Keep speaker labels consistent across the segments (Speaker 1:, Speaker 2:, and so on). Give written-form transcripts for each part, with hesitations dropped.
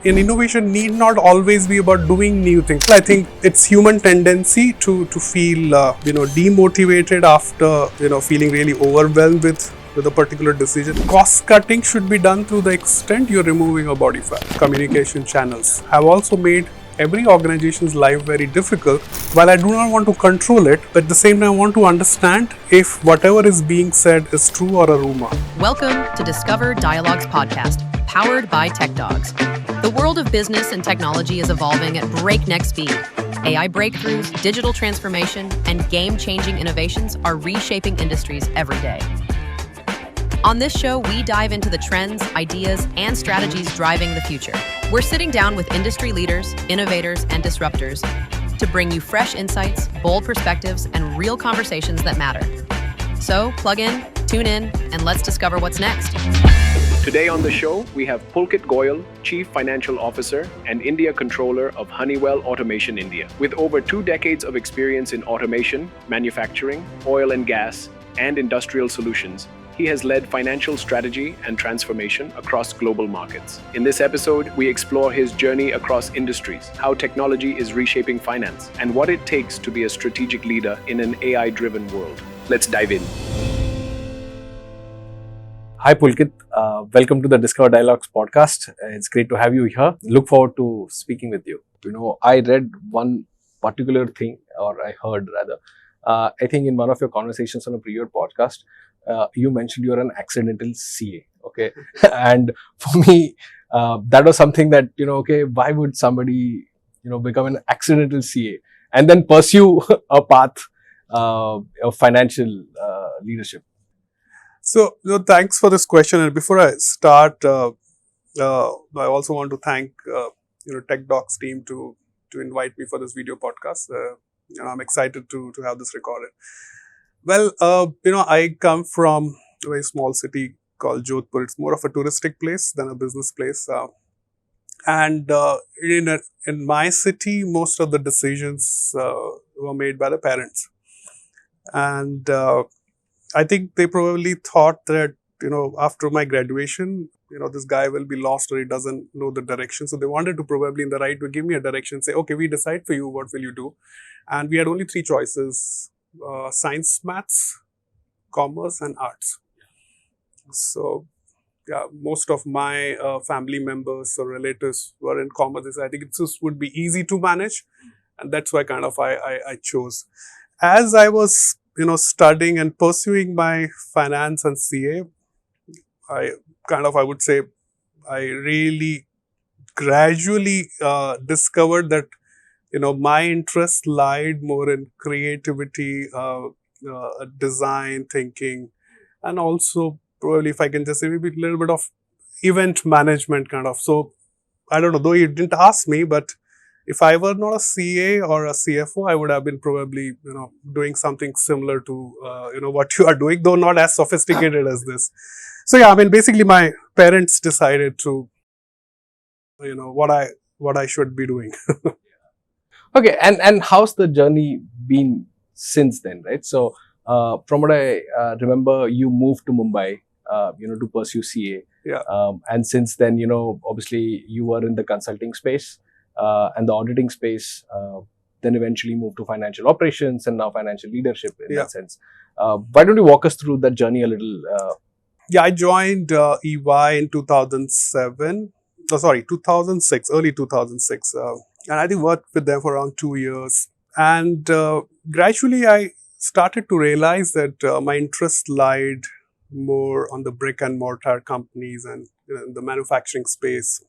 Speaker 1: Innovation need not always be about doing new things. I think it's human tendency to feel demotivated after feeling really overwhelmed with a particular decision. Cost cutting should be done to the extent you're removing a body fat. Communication channels have also made every organization's life very difficult. While I do not want to control it, but at the same time I want to understand if whatever is being said is true or a rumor.
Speaker 2: Welcome to Discover Dialogues podcast, powered by Tech Dogs. The world of business and technology is evolving at breakneck speed. AI breakthroughs, digital transformation, and game-changing innovations are reshaping industries every day. On this show, we dive into the trends, ideas, and strategies driving the future. We're sitting down with industry leaders, innovators, and disruptors to bring you fresh insights, bold perspectives, and real conversations that matter. So plug in, tune in, and let's discover what's next.
Speaker 3: Today on the show, we have Pulkit Goyal, Chief Financial Officer and India Controller of Honeywell Automation India. With over 2 decades of experience in automation, manufacturing, oil and gas, and industrial solutions, he has led financial strategy and transformation across global markets. In this episode, we explore his journey across industries, how technology is reshaping finance, and what it takes to be a strategic leader in an AI-driven world. Let's dive in.
Speaker 4: Hi Pulkit, welcome to the Discover Dialogues podcast. It's great to have you here. Look forward to speaking with you. I read one particular thing, or I heard rather. I think in one of your conversations on a previous podcast, you mentioned you're an accidental CA. Okay, and for me, that was something that why would somebody become an accidental CA and then pursue a path of financial leadership?
Speaker 1: So, thanks for this question. And before I start, I also want to thank Tech Docs team to invite me for this video podcast. I'm excited to have this recorded. Well, I come from a very small city called Jodhpur. It's more of a touristic place than a business place. And in my city, most of the decisions were made by the parents. And I think they probably thought that, after my graduation, this guy will be lost or he doesn't know the direction. So they wanted to probably in the right way give me a direction, say, okay, we decide for you, what will you do? And we had only 3 choices, science, maths, commerce and arts. So yeah, most of my family members or relatives were in commerce. I think it just would be easy to manage. And that's why I chose. As I was studying and pursuing my finance and CA, I would say I really gradually discovered that, my interest lied more in creativity, design thinking, and also probably, if I can just say, maybe a little bit of event management kind of. So I don't know, though you didn't ask me, but if I were not a CA or a CFO, I would have been probably, doing something similar to, what you are doing, though not as sophisticated as this. So yeah, basically my parents decided to, what I should be doing.
Speaker 4: Okay, and how's the journey been since then, right? So from what I remember, you moved to Mumbai, to pursue CA.
Speaker 1: Yeah.
Speaker 4: And since then, obviously you were in the consulting space. And the auditing space, then eventually moved to financial operations and now financial leadership in that sense. Why don't you walk us through that journey a little?
Speaker 1: Yeah, I joined EY in 2006, early 2006. And I think worked with them for around 2 years. And gradually I started to realize that my interest lied more on the brick and mortar companies and in the manufacturing space.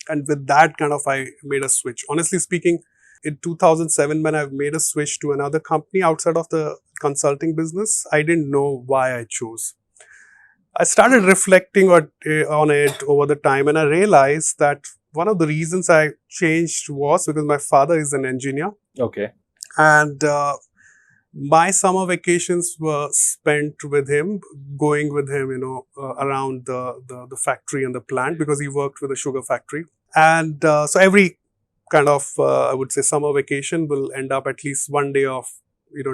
Speaker 1: And with that I made a switch. Honestly speaking, in 2007, when I made a switch to another company outside of the consulting business, I didn't know why I chose. I started reflecting on it over the time, and I realized that one of the reasons I changed was because my father is an engineer.
Speaker 4: Okay.
Speaker 1: And my summer vacations were spent with him, going with him, around the factory and the plant, because he worked with a sugar factory. And so every I would say summer vacation will end up at least one day of,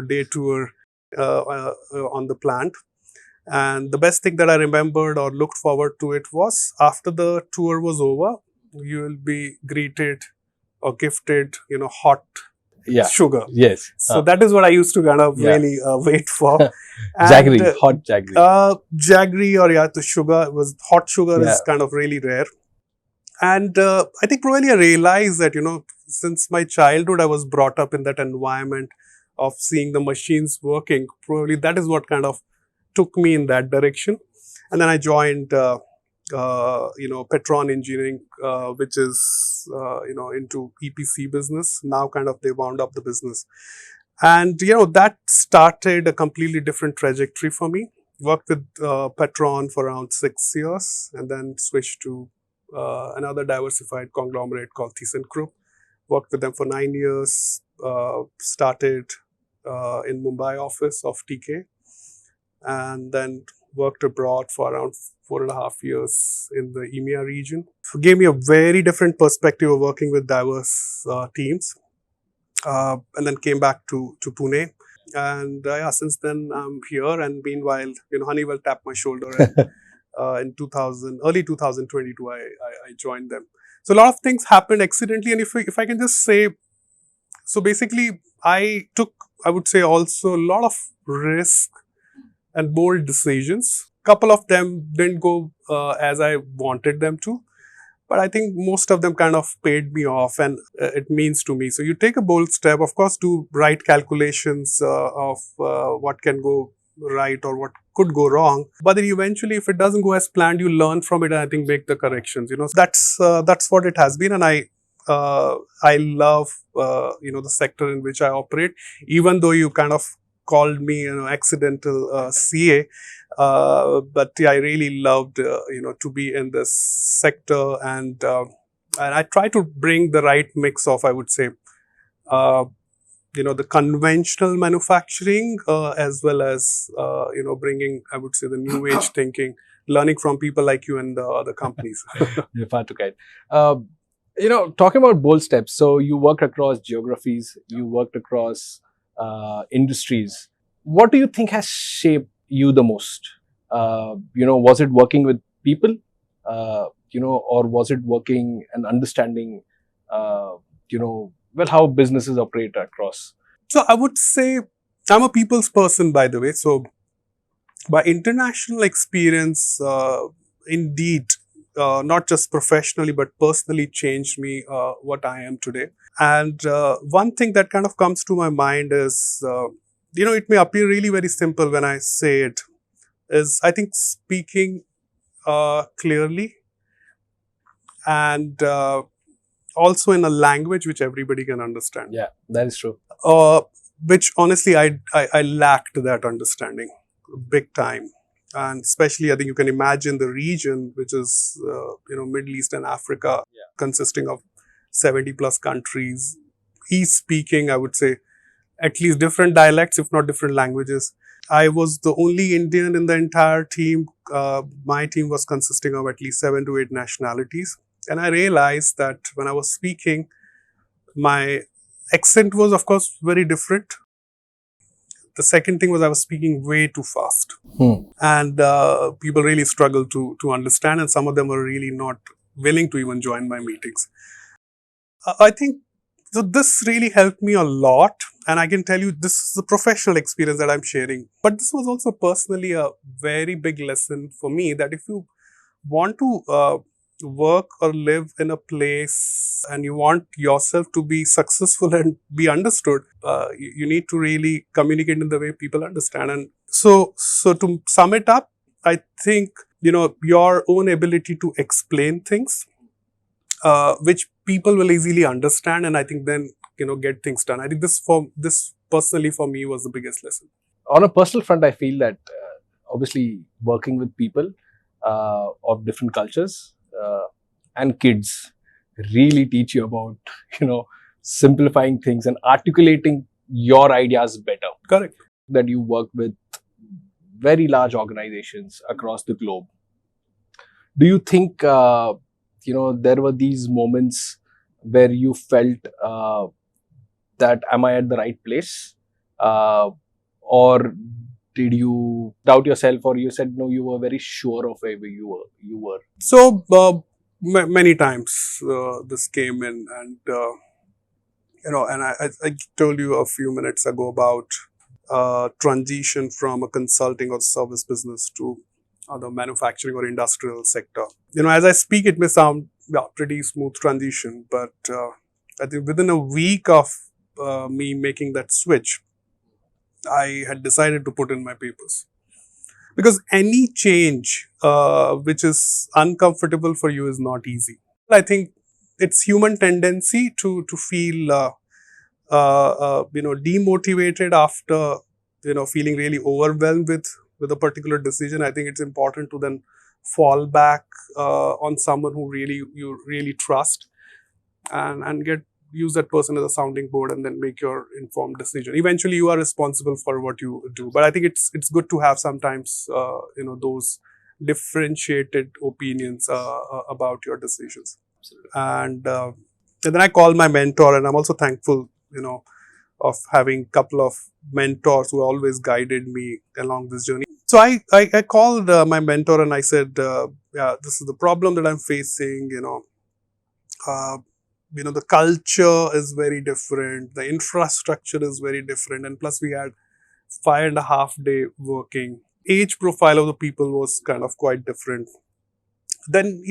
Speaker 1: day tour on the plant. And the best thing that I remembered or looked forward to it was after the tour was over, you will be greeted or gifted, hot
Speaker 4: Yeah.
Speaker 1: sugar.
Speaker 4: Yes.
Speaker 1: So that is what I used to kind of
Speaker 4: Yeah.
Speaker 1: really wait for.
Speaker 4: Jaggery,
Speaker 1: And
Speaker 4: hot jaggery.
Speaker 1: jaggery or the sugar was hot sugar
Speaker 4: Yeah.
Speaker 1: is kind of really rare. And I think probably I realized that, since my childhood, I was brought up in that environment of seeing the machines working. Probably that is what kind of took me in that direction. And then I joined, Petron Engineering, which is, into EPC business. Now kind of they wound up the business. And, that started a completely different trajectory for me. Worked with Petron for around 6 years and then switched to another diversified conglomerate called Thyssen Group. Worked with them for 9 years. Started in Mumbai office of TK, and then worked abroad for around 4.5 years in the EMEA region. So gave me a very different perspective of working with diverse teams. And then came back to Pune. And since then I'm here. And meanwhile, Honeywell tapped my shoulder. And in early 2022, I joined them. So a lot of things happened accidentally. And if I can just say, so basically, I took, I would say, also a lot of risk and bold decisions. Couple of them didn't go as I wanted them to, but I think most of them kind of paid me off, and it means to me. So you take a bold step, of course, do right calculations of what can go right or what could go wrong. But then eventually, if it doesn't go as planned, you learn from it and I think make the corrections. So that's what it has been, and I love the sector in which I operate. Even though you kind of called me accidental CA, but yeah, I really loved to be in this sector, and I try to bring the right mix of, I would say, uh, the conventional manufacturing as well as bringing, I would say, the new age thinking, learning from people like you and the other companies.
Speaker 4: You're far too kind. Talking about bold steps. So you worked across geographies, you worked across industries. What do you think has shaped you the most? Was it working with people? Or was it working and understanding, how businesses operate across?
Speaker 1: So I would say I'm a people's person, by the way. So by international experience, indeed, not just professionally but personally changed me what I am today. And one thing that kind of comes to my mind is, it may appear really very simple when I say it, is I think speaking clearly and also in a language which everybody can understand.
Speaker 4: Yeah, that is true.
Speaker 1: Which honestly, I lacked that understanding big time. And especially, I think you can imagine the region, which is, Middle East and Africa, consisting of 70 plus countries, each speaking, I would say, at least different dialects, if not different languages. I was the only Indian in the entire team. My team was consisting of at least 7 to 8 nationalities. And I realized that when I was speaking, my accent was, of course, very different. The second thing was I was speaking way too fast. And people really struggled to understand, and some of them were really not willing to even join my meetings. I think so this really helped me a lot, and I can tell you this is a professional experience that I'm sharing. But this was also personally a very big lesson for me, that if you want to work or live in a place and you want yourself to be successful and be understood, you need to really communicate in the way people understand. And so to sum it up, I think your own ability to explain things which people will easily understand, and I think then get things done. I think this personally for me was the biggest lesson.
Speaker 4: On a personal front, I feel that obviously working with people of different cultures and kids really teach you about simplifying things and articulating your ideas better.
Speaker 1: Correct.
Speaker 4: That you work with very large organizations across the globe. Do you think there were these moments where you felt that am I at the right place, or did you doubt yourself, or you said no, you were very sure of where you were?
Speaker 1: So Many times this came in, and and I told you a few minutes ago about transition from a consulting or service business to the manufacturing or industrial sector. As I speak, it may sound pretty smooth transition, but I think within a week of me making that switch, I had decided to put in my papers, because any change which is uncomfortable for you is not easy. I think it's human tendency to feel demotivated after feeling really overwhelmed with a particular decision. I think it's important to then fall back on someone who really you really trust, and get use that person as a sounding board, and then make your informed decision. Eventually you are responsible for what you do, but I think it's good to have sometimes those differentiated opinions about your decisions. And then I call my mentor, and I'm also thankful of having a couple of mentors who always guided me along this journey. So I called my mentor, and I said, yeah, this is the problem that I'm facing. Uh, the culture is very different, the infrastructure is very different, and plus we had 5.5 day working. Age profile of the people was kind of quite different. Then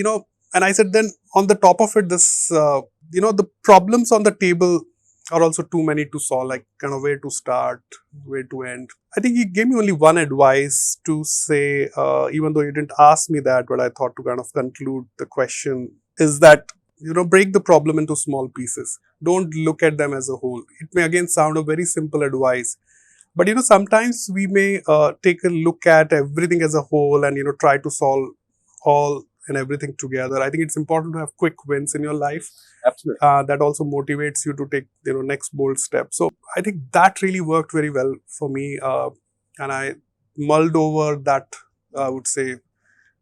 Speaker 1: and I said, then on the top of it, this the problems on the table are also too many to solve, like kind of where to start, where to end. I think he gave me only one advice to say, even though you didn't ask me that, but I thought to kind of conclude the question, is that break the problem into small pieces. Don't look at them as a whole. It may again sound a very simple advice, but sometimes we may take a look at everything as a whole, and try to solve all and everything together. I think it's important to have quick wins in your life.
Speaker 4: Absolutely.
Speaker 1: That also motivates you to take next bold step. So I think that really worked very well for me, and I mulled over that, I would say,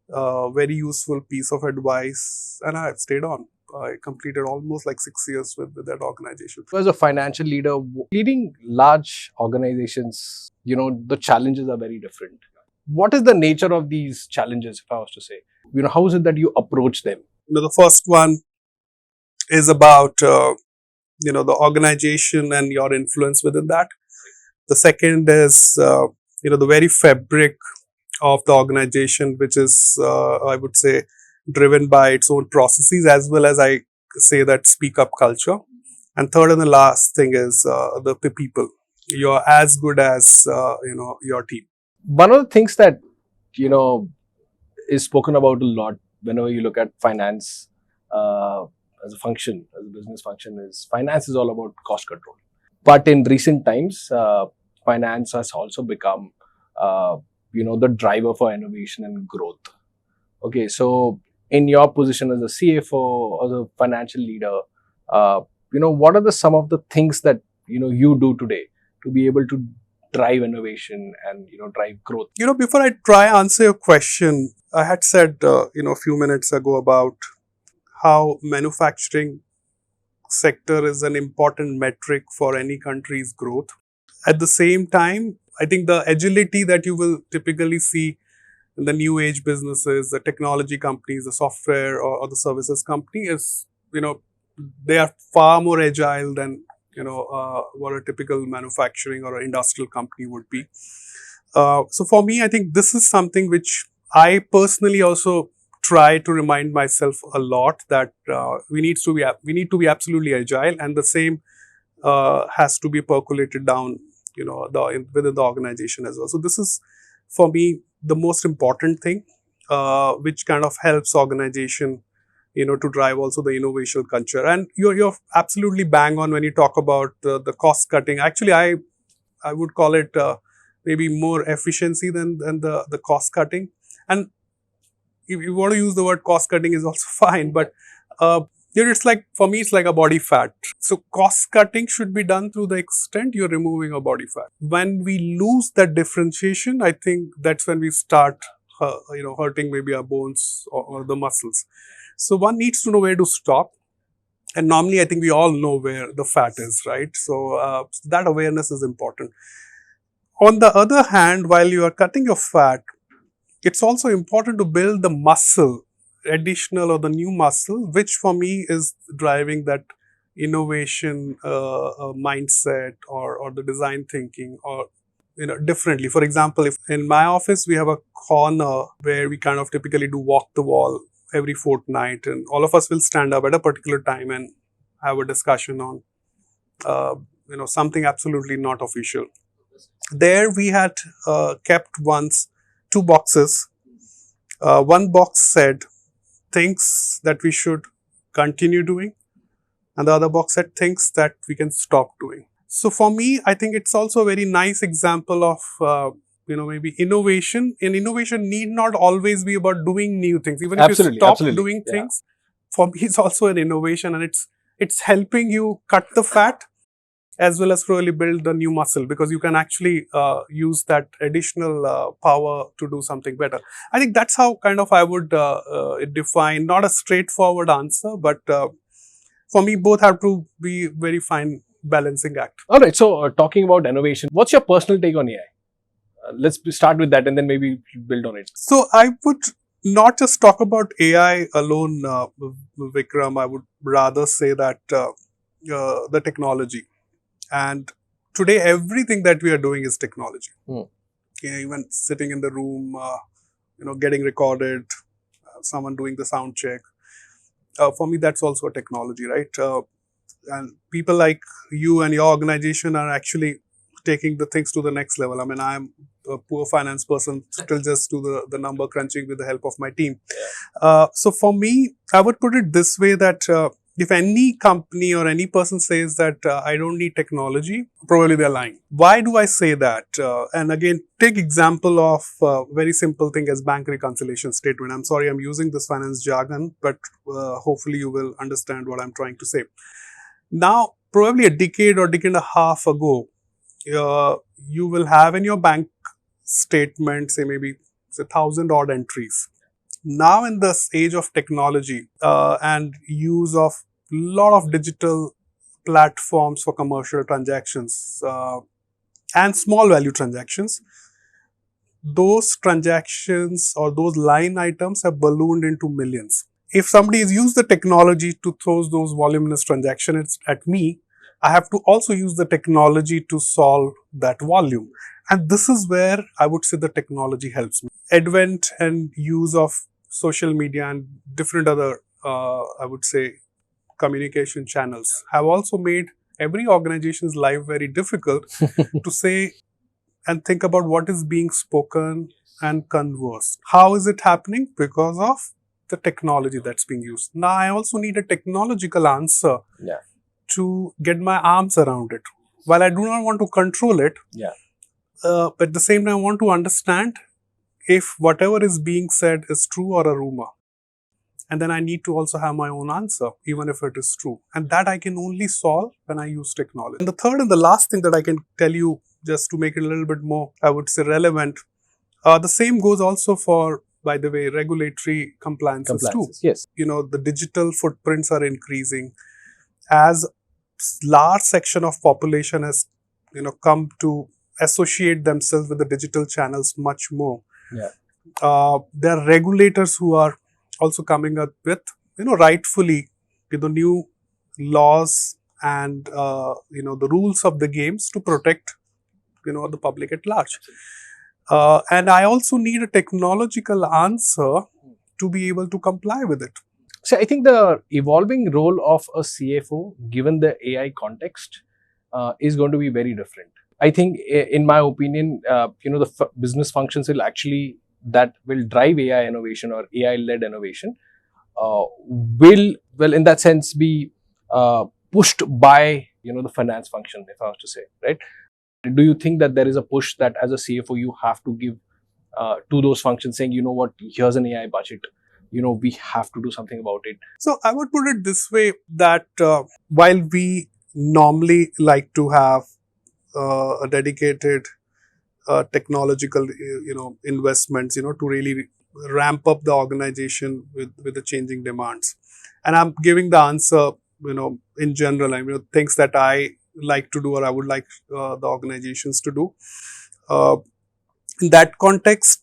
Speaker 1: very useful piece of advice, and I stayed on. I completed almost like 6 years with that organization.
Speaker 4: As a financial leader, leading large organizations, the challenges are very different. What is the nature of these challenges, if I was to say? How is it that you approach them?
Speaker 1: The first one is about the organization and your influence within that. The second is the very fabric of the organization, which is I would say driven by its own processes, as well as I say that speak up culture. And third and the last thing is the people. You're as good as your team.
Speaker 4: One of the things that is spoken about a lot whenever you look at finance as a function, as a business function, is finance is all about cost control. But in recent times, finance has also become the driver for innovation and growth. Okay, so in your position as a CFO, as a financial leader, what are some of the things that you do today to be able to drive innovation and drive growth?
Speaker 1: Before I try answer your question, I had said a few minutes ago about how manufacturing sector is an important metric for any country's growth. At the same time, I think the agility that you will typically see in the new age businesses, the technology companies, the software or the services company is, they are far more agile than what a typical manufacturing or an industrial company would be. So for me, I think this is something which I personally also try to remind myself a lot, that we need to be absolutely agile, and the same has to be percolated down within the organization as well. So this is for me the most important thing, which kind of helps organization to drive also the innovation culture. And you're absolutely bang on when you talk about the cost cutting. Actually, I would call it maybe more efficiency than the cost cutting. And if you want to use the word cost cutting is also fine, but it's like, for me, it's like a body fat. So cost cutting should be done to the extent you're removing a body fat. When we lose that differentiation, I think that's when we start hurting maybe our bones or the muscles. So one needs to know where to stop. And normally, I think we all know where the fat is, right? So that awareness is important. On the other hand, while you are cutting your fat, it's also important to build the muscle additional or the new muscle, which for me is driving that innovation mindset or the design thinking or differently. For example, if in my office we have a corner where we kind of typically do walk the wall every fortnight, and all of us will stand up at a particular time and have a discussion on something absolutely not official. There we had kept once two boxes. One box said things that we should continue doing, and the other box said things that we can stop doing. So for me, I think it's also a very nice example of maybe innovation. And innovation need not always be about doing new things. Even if you
Speaker 4: Absolutely,
Speaker 1: stop
Speaker 4: absolutely.
Speaker 1: doing
Speaker 4: Yeah.
Speaker 1: things, for me, it's also an innovation, and it's helping you cut the fat as well as probably build the new muscle, because you can actually use that additional power to do something better. I think that's how kind of I would define, not a straightforward answer, but for me, both have to be very fine balancing act.
Speaker 4: All right. So, talking about innovation, what's your personal take on AI? Start with that, and then maybe build on it.
Speaker 1: So I would not just talk about AI alone, Vikram. I would rather say that the technology. And today, everything that we are doing is technology. Even sitting in the room, getting recorded, someone doing the sound check. For me, that's also a technology, right? And people like you and your organization are actually taking the things to the next level. I mean, I'm a poor finance person, still just do the number crunching with the help of my team. So for me, I would put it this way that if any company or any person says that I don't need technology, probably they're lying. Why do I say that? And again, take example of very simple thing as bank reconciliation statement. I'm sorry, I'm using this finance jargon, but hopefully you will understand what I'm trying to say. Now, probably a decade or decade and a half ago, you will have in your bank statement, say maybe 1,000 odd entries. Now in this age of technology and use of lot of digital platforms for commercial transactions and small value transactions, those transactions or those line items have ballooned into millions. If somebody has used the technology to throw those voluminous transactions at me, I have to also use the technology to solve that volume. And this is where I would say the technology helps me. Advent and use of social media and different other, I would say, communication channels have also made every organization's life very difficult to say and think about what is being spoken and conversed. How is it happening? Because of the technology that's being used. Now, I also need a technological answer to get my arms around it. While I do not want to control it, at the same time, I want to understand if whatever is being said is true or a rumor. And then I need to also have my own answer, even if it is true. And that I can only solve when I use technology. And the third and the last thing that I can tell you, just to make it a little bit more, I would say, relevant, the same goes also for, by the way, regulatory compliances too.
Speaker 4: Yes.
Speaker 1: The digital footprints are increasing as large section of population has, come to associate themselves with the digital channels much more. There are regulators who are also coming up with, rightfully, new laws and, the rules of the games to protect, the public at large. And I also need a technological answer to be able to comply with it.
Speaker 4: So I think the evolving role of a CFO, given the AI context, is going to be very different. I think, in my opinion, the business functions that will drive AI innovation or AI-led innovation will, in that sense, be pushed by, the finance function, if I was to say, right? Do you think that there is a push that as a CFO you have to give to those functions, saying, what, here's an AI budget, we have to do something about it?
Speaker 1: So I would put it this way, that while we normally like to have a dedicated technological, investments, to really ramp up the organization with the changing demands. And I'm giving the answer, in general, things that I like to do or I would like the organizations to do. In that context,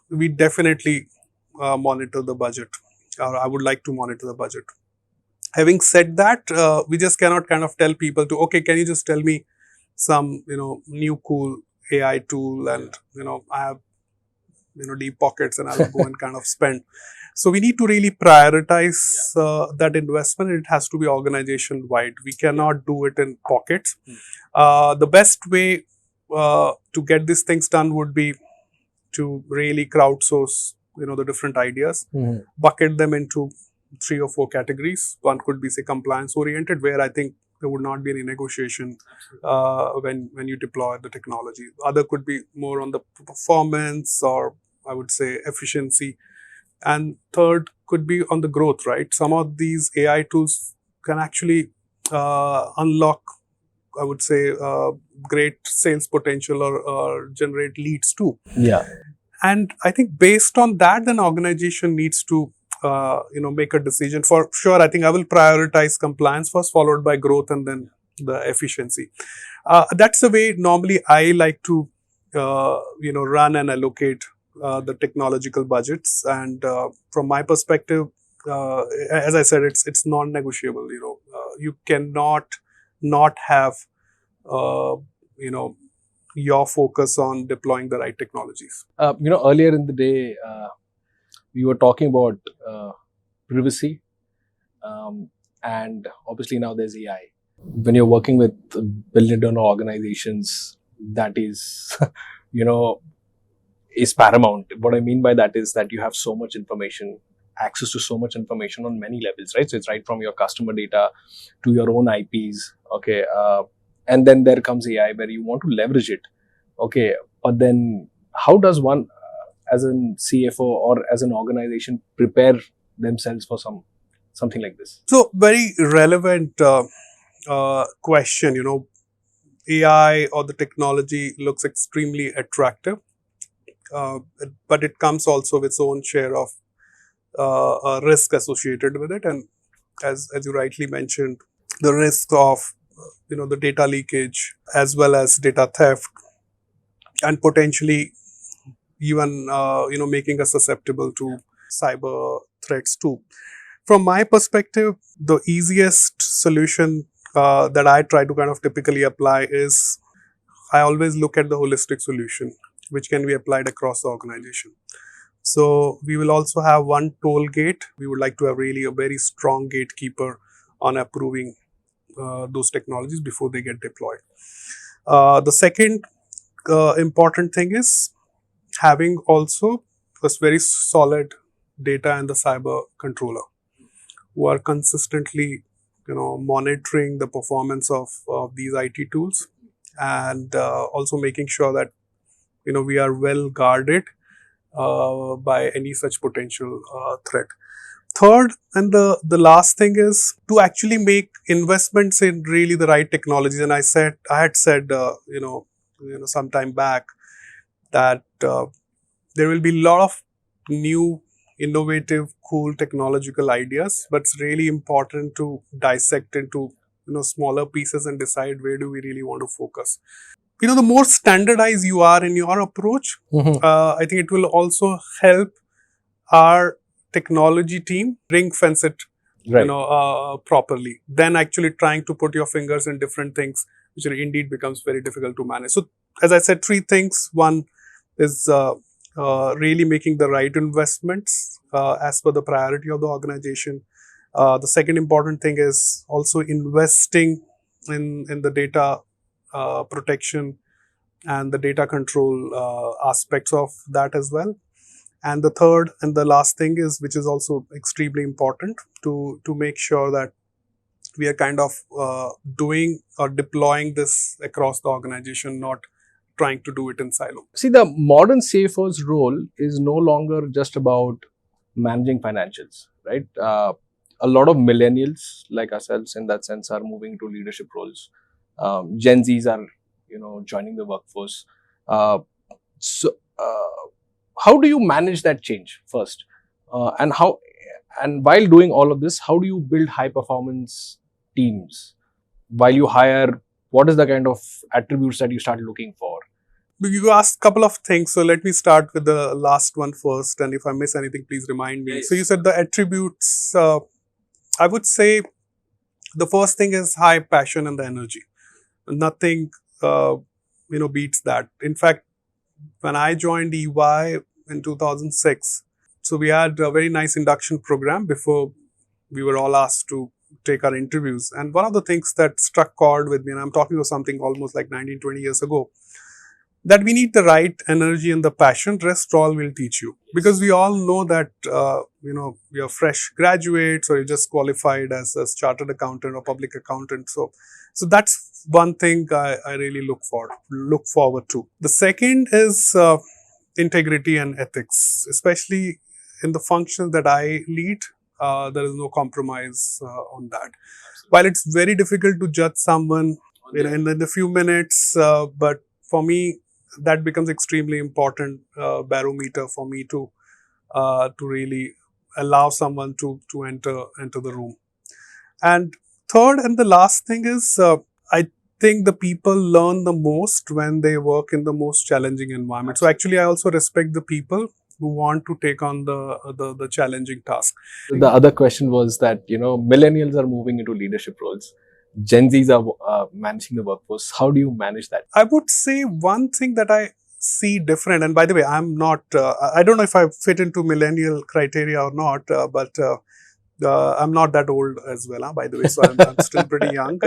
Speaker 1: we definitely monitor the budget. or I would like to monitor the budget. Having said that, we just cannot kind of tell people to, okay, can you just tell me some, new cool AI tool, and, I have, deep pockets and I'll go and kind of spend. So we need to really prioritize that investment. It has to be organization wide. We cannot do it in pockets. The best way to get these things done would be to really crowdsource, the different ideas, bucket them into 3 or 4 categories. One could be, say, compliance oriented, where I think there would not be any negotiation when you deploy the technology. Other could be more on the performance, or I would say efficiency. And third could be on the growth, right? Some of these AI tools can actually unlock, I would say, great sales potential, or generate leads too.
Speaker 4: Yeah.
Speaker 1: And I think based on that, then organization needs to, make a decision. For sure, I think I will prioritize compliance first, followed by growth, and then the efficiency. That's the way normally I like to, run and allocate the technological budgets. And from my perspective, as I said, it's non-negotiable. You cannot not have, your focus on deploying the right technologies.
Speaker 4: Earlier in the day, we were talking about privacy, and obviously now there's AI. When you're working with billion-dollar organizations, that is, is paramount. What I mean by that is that you have so much information, access to so much information on many levels, right? So it's right from your customer data to your own IPs, okay? And then there comes AI where you want to leverage it, okay? But then how does one, as a CFO or as an organization, prepare themselves for something like this?
Speaker 1: So very relevant question. AI or the technology looks extremely attractive, but it comes also with its own share of risk associated with it. And as you rightly mentioned, the risk of the data leakage, as well as data theft, and potentially even making us susceptible to cyber threats too. From my perspective, the easiest solution that I try to kind of typically apply is, I always look at the holistic solution, which can be applied across the organization. So we will also have one toll gate. We would like to have really a very strong gatekeeper on approving those technologies before they get deployed. The second important thing is having also a very solid data and the cyber controller who are consistently, monitoring the performance of these IT tools, and also making sure that, we are well guarded by any such potential threat. Third, and the last thing is to actually make investments in really the right technologies. And I had said, some time back that there will be a lot of new, innovative, cool technological ideas, but it's really important to dissect into smaller pieces and decide where do we really want to focus. The more standardized you are in your approach, I think it will also help our technology team ring fence it,
Speaker 4: Right.
Speaker 1: properly. Then actually trying to put your fingers in different things, which indeed becomes very difficult to manage. So, as I said, 3 things. One is really making the right investments as per the priority of the organization. The second important thing is also investing in the data protection and the data control aspects of that as well. And the third and the last thing is, which is also extremely important, to make sure that we are kind of doing or deploying this across the organization, not trying to do it in silo.
Speaker 4: See, the modern CFO's role is no longer just about managing financials, right? A lot of millennials like ourselves in that sense are moving to leadership roles. Gen Zs are, joining the workforce. So, how do you manage that change first? And while doing all of this, how do you build high performance teams? While you hire, what is the kind of attributes that you start looking for?
Speaker 1: You asked a couple of things, so let me start with the last one first. And if I miss anything, please remind me.
Speaker 4: Yes.
Speaker 1: So you said the attributes. I would say the first thing is high passion and the energy. Nothing, beats that. In fact, when I joined EY in 2006, so we had a very nice induction program before we were all asked to take our interviews. And one of the things that struck chord with me, and I'm talking of something almost like 19, 20 years ago, that we need the right energy and the passion. Rest all will teach you, because we all know that you're fresh graduates or you just qualified as a chartered accountant or public accountant. So that's one thing I really look forward to. The second is integrity and ethics, especially in the functions that I lead. There is no compromise on that. While it's very difficult to judge someone in a few minutes, but for me, that becomes extremely important barometer for me to really allow someone to enter the room. And third and the last thing is, I think the people learn the most when they work in the most challenging environment. So actually, I also respect the people who want to take on the challenging task.
Speaker 4: The other question was that, millennials are moving into leadership roles. Gen Zs are managing the workforce. How do you manage that?
Speaker 1: I would say one thing that I see different, and by the way, I'm not, I don't know if I fit into millennial criteria or not, but I'm not that old as well, by the way, so I'm still pretty young.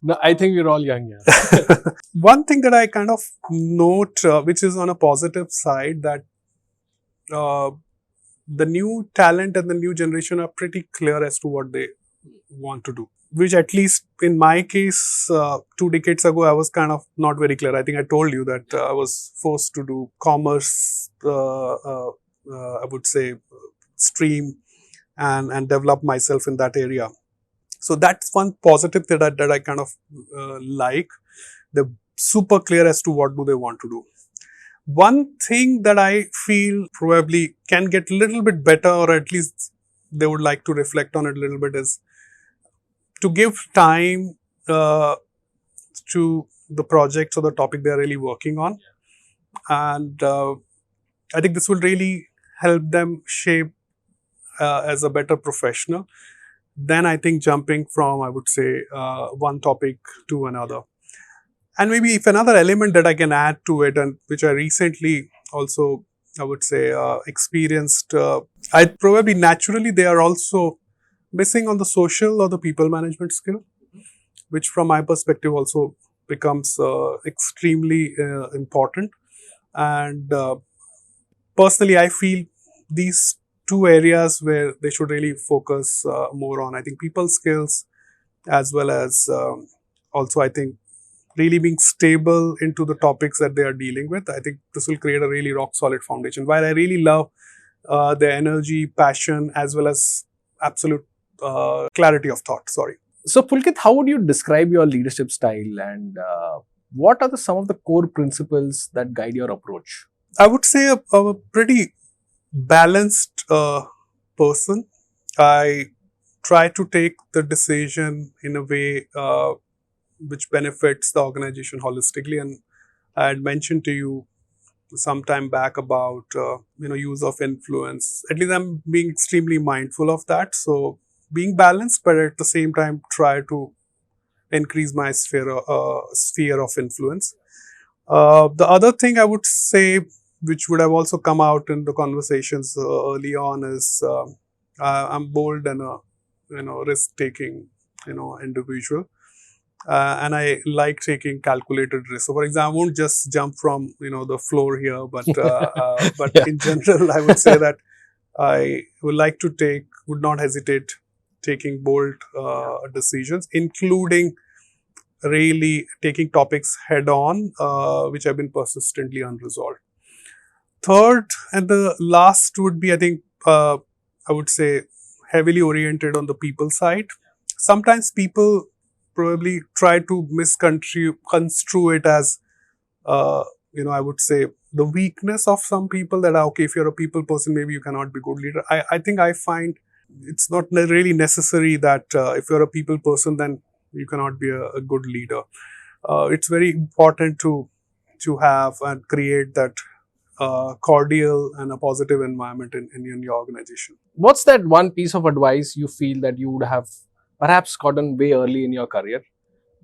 Speaker 4: No, I think we're all young, yeah.
Speaker 1: One thing that I kind of note, which is on a positive side, that the new talent and the new generation are pretty clear as to what they want to do, which at least in my case, 2 decades ago, I was kind of not very clear. I think I told you that I was forced to do commerce, I would say, stream and develop myself in that area. So that's one positive that I kind of like. They're super clear as to what do they want to do. One thing that I feel probably can get a little bit better, or at least they would like to reflect on it a little bit, is to give time to the projects or the topic they are really working on. And I think this will really help them shape as a better professional. Then I think jumping from, I would say, one topic to another. And maybe if another element that I can add to it, and which I recently also, I would say, experienced, I probably naturally they are also missing on the social or the people management skill, which from my perspective also becomes extremely important. And personally, I feel these two areas where they should really focus more on. I think people skills, as well as also, I think, really being stable into the topics that they are dealing with. I think this will create a really rock solid foundation. While I really love their energy, passion, as well as absolute clarity of thought. Sorry.
Speaker 4: So, Pulkit, how would you describe your leadership style, and what are some of the core principles that guide your approach?
Speaker 1: I would say a pretty balanced person. I try to take the decision in a way which benefits the organization holistically. And I had mentioned to you some time back about use of influence. At least I'm being extremely mindful of that. So being balanced, but at the same time try to increase my sphere of influence. The other thing I would say, which would have also come out in the conversations early on, is I'm bold and a risk-taking individual. And I like taking calculated risks. So, for example, I won't just jump from the floor here, but
Speaker 4: Yeah.
Speaker 1: in general, I would say that I would not hesitate taking bold decisions, including really taking topics head on, which have been persistently unresolved. Third and the last would be, I think, I would say, heavily oriented on the people side. Sometimes people probably try to misconstrue it as, I would say, the weakness of some people, that, okay, if you're a people person, maybe you cannot be a good leader. I think I find it's not really necessary that if you're a people person, then you cannot be a good leader. It's very important to to have and create that cordial and a positive environment in your organization.
Speaker 4: What's that one piece of advice you feel that you would have perhaps gotten way early in your career,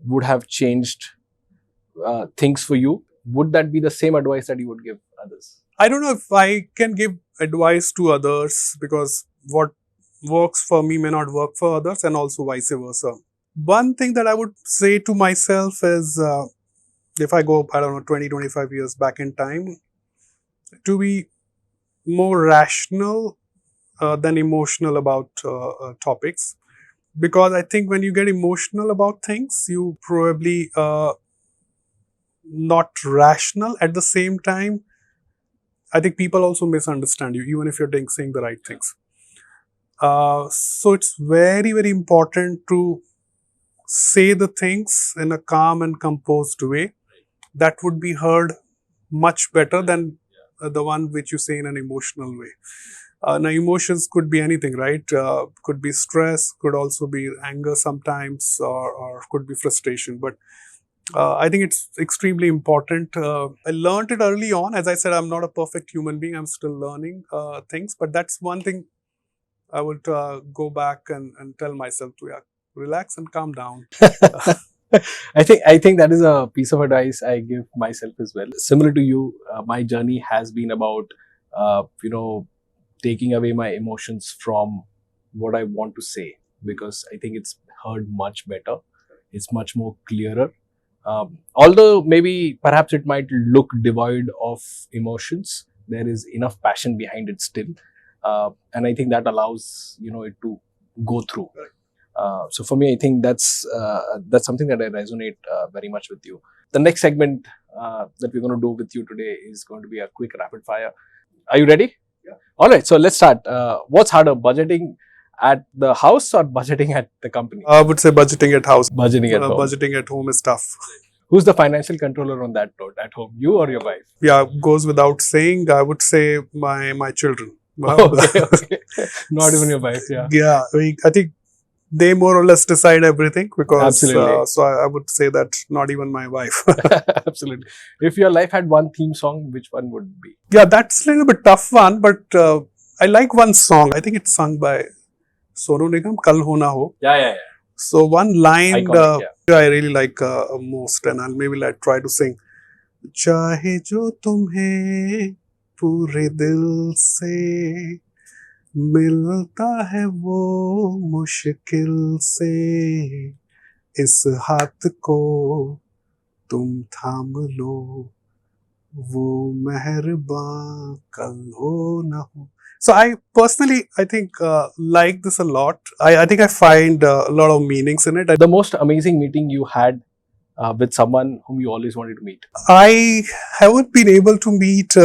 Speaker 4: would have changed things for you? Would that be the same advice that you would give others?
Speaker 1: I don't know if I can give advice to others, because what works for me may not work for others, and also vice versa. One thing that I would say to myself is, if I go, 20, 25 years back in time, to be more rational than emotional about topics. Because I think when you get emotional about things, you probably not rational at the same time. I think people also misunderstand you, even if you're saying the right things. So it's very, very important to say the things in a calm and composed way. That would be heard much better than the one which you say in an emotional way. Now, emotions could be anything, right? Could be stress, could also be anger sometimes, or could be frustration. But I think it's extremely important. I learned it early on. As I said, I'm not a perfect human being. I'm still learning things. But that's one thing I would go back and tell myself to, relax and calm down.
Speaker 4: I think that is a piece of advice I give myself as well. Similar to you, my journey has been about taking away my emotions from what I want to say, because I think it's heard much better. It's much more clearer. Although maybe perhaps it might look devoid of emotions, there is enough passion behind it still, and I think that allows it to go through. So for me, I think that's something that I resonate very much with you. The next segment that we're going to do with you today is going to be a quick rapid fire. Are you ready?
Speaker 1: Yeah.
Speaker 4: All right. So let's start. What's harder, budgeting at the house or budgeting at the company?
Speaker 1: I would say budgeting at house.
Speaker 4: Budgeting at home.
Speaker 1: Budgeting at home is tough.
Speaker 4: Who's the financial controller on that note at home? You or your wife?
Speaker 1: Yeah, goes without saying. I would say my children.
Speaker 4: Okay. Not even your wife. Yeah.
Speaker 1: Yeah, I think they more or less decide everything, because
Speaker 4: Absolutely.
Speaker 1: I would say that not even my wife.
Speaker 4: Absolutely. If your life had one theme song, which one would it be?
Speaker 1: Yeah, that's a little bit tough one, but I like one song. I think it's sung by Sonu Nigam, Kal Ho Na Ho.
Speaker 4: Yeah.
Speaker 1: So one line
Speaker 4: Iconic,
Speaker 1: I really like most, and I'll maybe try to sing. Chahe jo tumhe pure dil se मिलता है वो मुश्किल से इस हाथ को तुम थाम लो वो मेहरबान कल हो ना हो. So I personally, I think like this a lot. I think I find a lot of meanings in it.
Speaker 4: The most amazing meeting you had with someone whom you always wanted to meet?
Speaker 1: I haven't been able to meet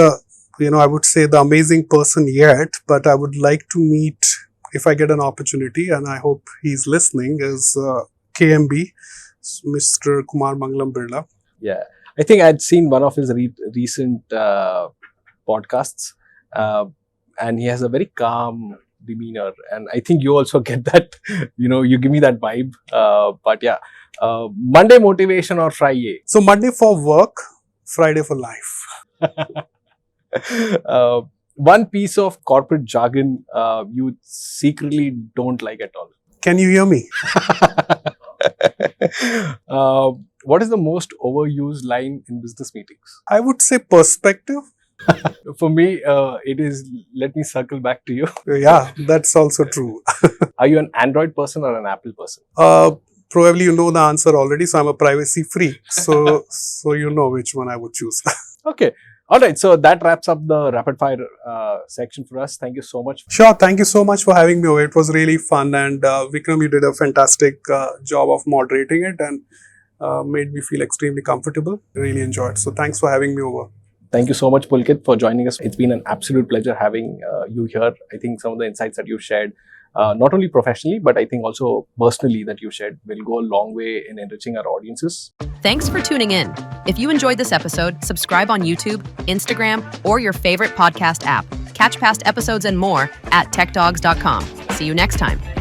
Speaker 1: I would say the amazing person yet, but I would like to meet, if I get an opportunity, and I hope he's listening, is KMB, Mr. Kumar Mangalam Birla.
Speaker 4: Yeah, I think I'd seen one of his recent podcasts, and he has a very calm demeanor, and I think you also get that. You give me that vibe. But yeah, Monday motivation or Friday?
Speaker 1: So Monday for work, Friday for life.
Speaker 4: One piece of corporate jargon you secretly don't like at all.
Speaker 1: Can you hear me?
Speaker 4: What is the most overused line in business meetings?
Speaker 1: I would say perspective.
Speaker 4: For me, it is, let me circle back to you.
Speaker 1: Yeah, that's also true.
Speaker 4: Are you an Android person or an Apple person?
Speaker 1: Probably you know the answer already, so I'm a privacy freak. So you know which one I would choose.
Speaker 4: Okay. All right. So that wraps up the rapid fire section for us. Thank you so much.
Speaker 1: Sure. Thank you so much for having me over. It was really fun. And Vikram, you did a fantastic job of moderating it and made me feel extremely comfortable. Really enjoyed. So thanks for having me over.
Speaker 4: Thank you so much, Pulkit, for joining us. It's been an absolute pleasure having you here. I think some of the insights that you've shared, not only professionally, but I think also personally that you shared, will go a long way in enriching our audiences.
Speaker 2: Thanks for tuning in. If you enjoyed this episode, subscribe on YouTube, Instagram, or your favorite podcast app. Catch past episodes and more at techdogs.com. See you next time.